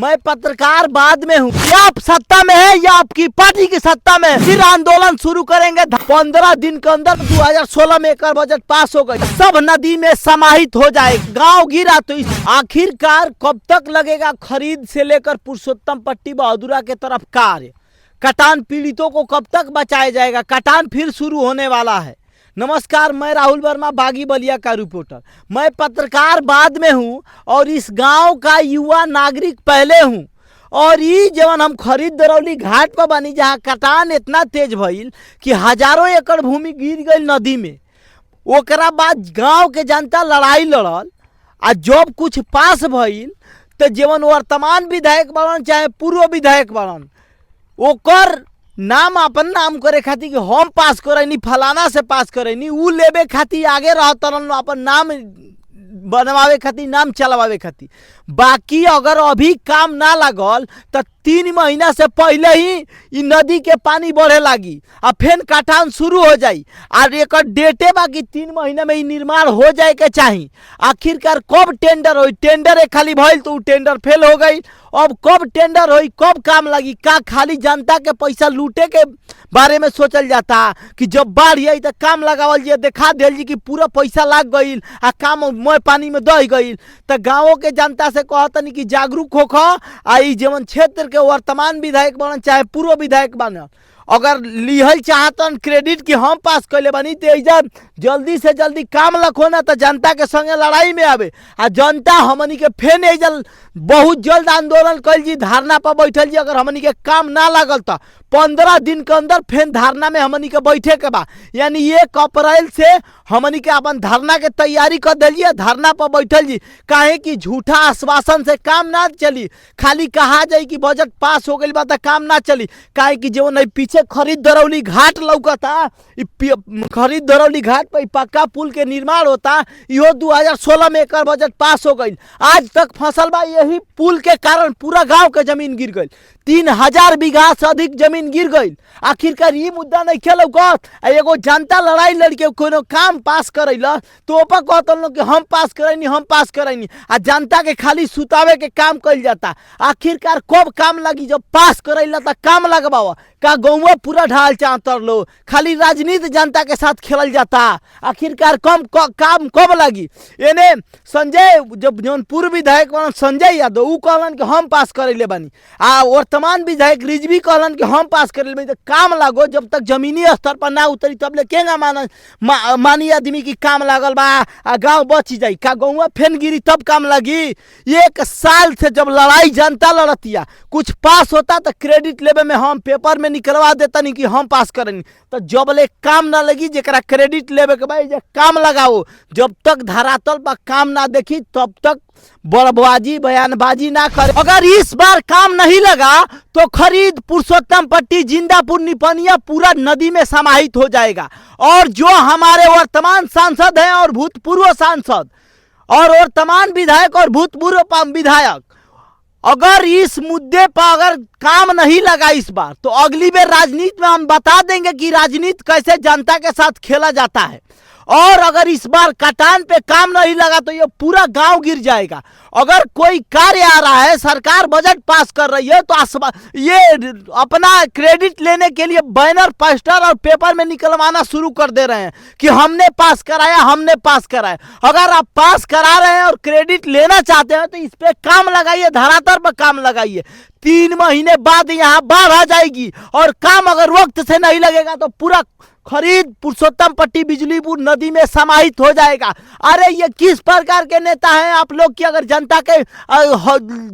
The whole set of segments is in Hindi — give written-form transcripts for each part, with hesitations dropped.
मैं पत्रकार बाद में हूँ। या आप सत्ता में है या आपकी पार्टी की सत्ता में, फिर आंदोलन शुरू करेंगे। 15 दिन के अंदर 2016 में एक बजट पास हो गई, सब नदी में समाहित हो जाए। गांव गिरा तो आखिरकार कब तक लगेगा खरीद से लेकर पुरुषोत्तम पट्टी बहादुरा के तरफ कार्य? कटान पीड़ितों को कब तक बचाया जाएगा? कटान फिर शुरू होने वाला है। नमस्कार, मैं राहुल वर्मा, बागी बलिया का रिपोर्टर। मैं पत्रकार बाद में हूं और इस गांव का युवा नागरिक पहले हूं। और ये जवन हम खरीद दरौली घाट पर बनी, जहां कटान इतना तेज भइल कि हजारों एकड़ भूमि गिर गई नदी में। ओकरा बाद गांव के जनता लड़ाई लड़ल आ जब कुछ पास भइल तो जवन वर्तमान विधायक बनन चाहे पूर्व विधायक बनन, ओकर नाम अपन नाम करे खातिर कि हम पास करैनी, फलाना से पास करैनी, ऊ लेबे खातिर आगे रहतरन, अपन नाम बनवावे खातिर, नाम चलवावे खातिर। बाकी अगर अभी काम ना लागल तो 3 महीना से पहले ही इ नदी के पानी बढ़े लागी आ फिर कटान शुरू हो जाई। और एक डेटे बाकी 3 महीना में निर्माण हो जाए के चाहिए। आखिरकार कब टेंडर होई? टेंडर एक खाली भइल तो टेंडर फेल हो गई। अब कब टेंडर होई, कब काम लगी? का खाली जनता के पैसा लूटे के बारे में सोचल जाता कि जब बाढ़ आई तो काम लगावल जी, देखा दिल जी कि पूरा पैसा लाग गई आ काम मोय पानी में दह गई। तो गाँवों के जनता से कहतनी कि जागरूक होख आ जवन क्षेत्र के वर्तमान विधायक बनन चाहे पूर्व विधायक बनन, अगर लिहल चाहतन क्रेडिट कि हम पास कैले बनी तो एजा जल्दी से जल्दी काम लखो ना तो जनता के संगे लड़ाई में आवे आ जनता हमनी के फेन एजा बहुत जल्द आंदोलन कल जी, धारणा पर बैठल जी। अगर हमनी के काम ना लागल तो 15 दिन के अंदर फेन धारणा में हमनी के बैठे के बा। यानी 1 अप्रैल से हमनी के अपन धारणा के तैयारी कर दिलिए, धारणा पर बैठल जी। काहे कि झूठा आश्वासन से काम ना चली, खाली कहा जाए कि बजट पास हो गई बा तो काम ना चली। काहे कि जो नहीं पीछे खरीद दरौली घाट लौकता, खरीद दरौली घाट पर पक्का पुल के निर्माण होता, इहो 2016 में एक बजट पास हो गई। आज तक फसल बा, यही पुल के कारण पूरा गांव के जमीन गिर गई, 3000 बीघा से अधिक जमीन गिर गई। आखिरकार ये मुद्दा नहीं खेल एगो जनता लड़ाई लड़के कोनो काम पास करैला तो ओपर कहतन कि हम पास करैनी, हम पास करैनी, आ जनता के खाली सुतावे के काम कइल जाता। आखिरकार कब काम लगी? जब पास करैला तो काम लगवावा। का गौवा पूरा ढाल चातर लो, खाली राजनीति जनता के साथ खेलल जाता। आखिरकार काम कब लगी? एने संजय जब जौन पूर्व विधायक बनन संजय यादव, ऊ कहलन कि हम पास करैले बानी, आ वर्तमान विधायक रिजवी कहलन कि हम पास करैले बानी। तो काम लागो, जब तक जमीनी स्तर पर ना उतरी तब ले केगा मानी आदमी की काम लागल बा आ गाँव बच जाई। का गौवा फेन गिरी तब काम लगी? 1 साल से जब लड़ाई जनता लड़तिया, कुछ पास होता तो क्रेडिट लेवे में हम पेपर में निकलवा देता नहीं कि हम पास करेंगे। तो जब ले काम ना लगी, जरा क्रेडिट लेवे के भाई काम लगाओ। जब तक धरातल पर काम ना देखी तब तक बड़बाजी बयानबाजी ना करे। अगर इस बार काम नहीं लगा तो खरीद पुरुषोत्तम पट्टी जिंदापुर निपनिया पूरा नदी में समाहित हो जाएगा। और जो हमारे वर्तमान सांसद हैं और भूतपूर्व सांसद और वर्तमान विधायक और भूतपूर्व विधायक, अगर इस मुद्दे पर अगर काम नहीं लगा इस बार, तो अगली बार राजनीति में हम बता देंगे कि राजनीति कैसे जनता के साथ खेला जाता है। और अगर इस बार कटान पे काम नहीं लगा तो ये पूरा गांव गिर जाएगा। अगर कोई कार्य आ रहा है, सरकार बजट पास कर रही है, तो ये अपना क्रेडिट लेने के लिए बैनर, पोस्टर और पेपर में निकलवाना शुरू कर दे रहे हैं कि हमने पास कराया, हमने पास कराया। अगर आप पास करा रहे हैं और क्रेडिट लेना चाहते हैं तो इस पे काम लगाइए, धरातल पर काम लगाइए। 3 महीने बाद यहाँ बाढ़ आ जाएगी और काम अगर वक्त से नहीं लगेगा तो पूरा खरीद पुरुषोत्तम पट्टी बिजलीपुर नदी में समाहित हो जाएगा। अरे ये किस प्रकार के नेता हैं आप लोग कि अगर जनता के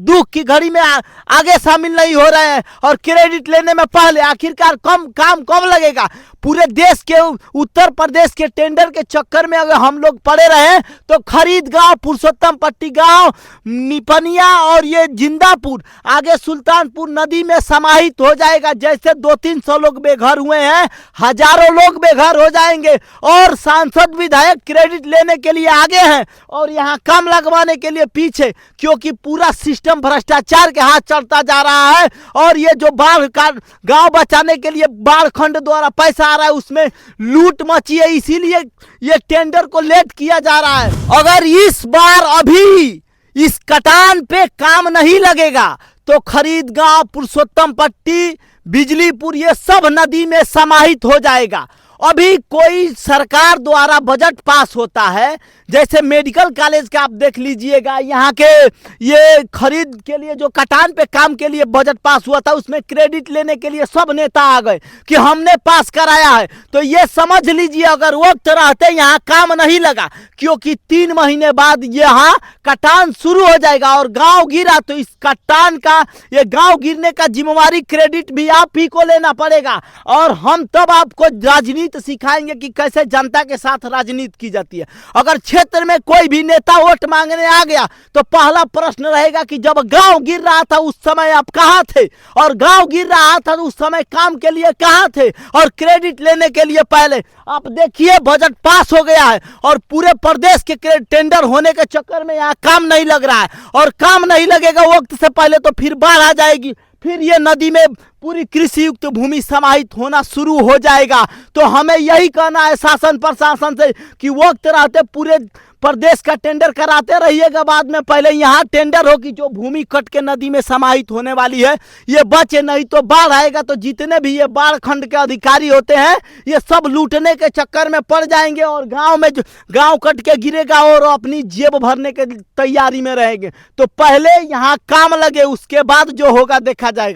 दुख की घड़ी में आगे शामिल नहीं हो रहे हैं और क्रेडिट लेने में पहले? आखिरकार काम कब लगेगा? पूरे देश के उत्तर प्रदेश के टेंडर के चक्कर में अगर हम लोग पड़े रहे तो खरीद गांव, पुरुषोत्तम पट्टी गांव, निपनिया और ये जिंदापुर आगे सुल्तानपुर नदी में समाहित हो जाएगा। जैसे 200-300 लोग बेघर हुए हैं, हजारों लोग बेघर हो जाएंगे। और सांसद विधायक क्रेडिट लेने के लिए आगे हैं और यहाँ काम लगवाने के लिए पीछे, क्योंकि पूरा सिस्टम भ्रष्टाचार के हाथ चढ़ता जा रहा है। और ये जो बाढ़ का गांव बचाने के लिए बाढ़ खंड द्वारा पैसा आ रहा है, उसमें लूट मची है, इसीलिए ये टेंडर को लेट किया जा रहा है। अगर इस बार अभी इस कटान पे काम नहीं लगेगा तो खरीद गांव, पुरुषोत्तम पट्टी, बिजलीपुर, ये सब नदी में समाहित हो जाएगा। अभी कोई सरकार द्वारा बजट पास होता है, जैसे मेडिकल कॉलेज का आप देख लीजिएगा, यहाँ के ये खरीद के लिए जो कटान पे काम के लिए बजट पास हुआ था, उसमें क्रेडिट लेने के लिए सब नेता आ गए कि हमने पास कराया है। तो ये समझ लीजिए अगर वक्त रहते यहाँ काम नहीं लगा, क्योंकि 3 महीने बाद यहाँ कटान शुरू हो जाएगा और गांव गिरा तो इस कटान का, ये गांव गिरने का जिम्मेवारी क्रेडिट भी आप ही को लेना पड़ेगा। और हम तब आपको राजनीति सिखाएंगे कि कैसे जनता के साथ राजनीति की जाती है। अगर क्षेत्र में कोई भी नेता वोट मांगने आ गया तो पहला प्रश्न रहेगा कि जब गांव गिर रहा था उस समय आप कहां थे, और गांव गिर रहा था तो उस समय काम के लिए कहां थे, और क्रेडिट लेने के लिए पहले आप देखिए बजट पास हो गया है और पूरे प्रदेश के टेंडर होने के चक्कर में यहाँ काम नहीं लग रहा है, और काम नहीं लगेगा वक्त से पहले तो फिर बाढ़ आ जाएगी, फिर ये नदी में पूरी कृषि युक्त भूमि समाहित होना शुरू हो जाएगा। तो हमें यही कहना है शासन प्रशासन से कि वक्त रहते पूरे प्रदेश का टेंडर कराते रहिएगा, बाद में पहले यहाँ टेंडर हो कि जो भूमि कट के नदी में समाहित होने वाली है ये बचे, नहीं तो बाढ़ आएगा तो जितने भी ये बाढ़ खंड के अधिकारी होते हैं ये सब लूटने के चक्कर में पड़ जाएंगे और गांव में जो गांव कट के गिरेगा और अपनी जेब भरने के तैयारी में रहेंगे। तो पहले यहाँ काम लगे, उसके बाद जो होगा देखा जाएगा।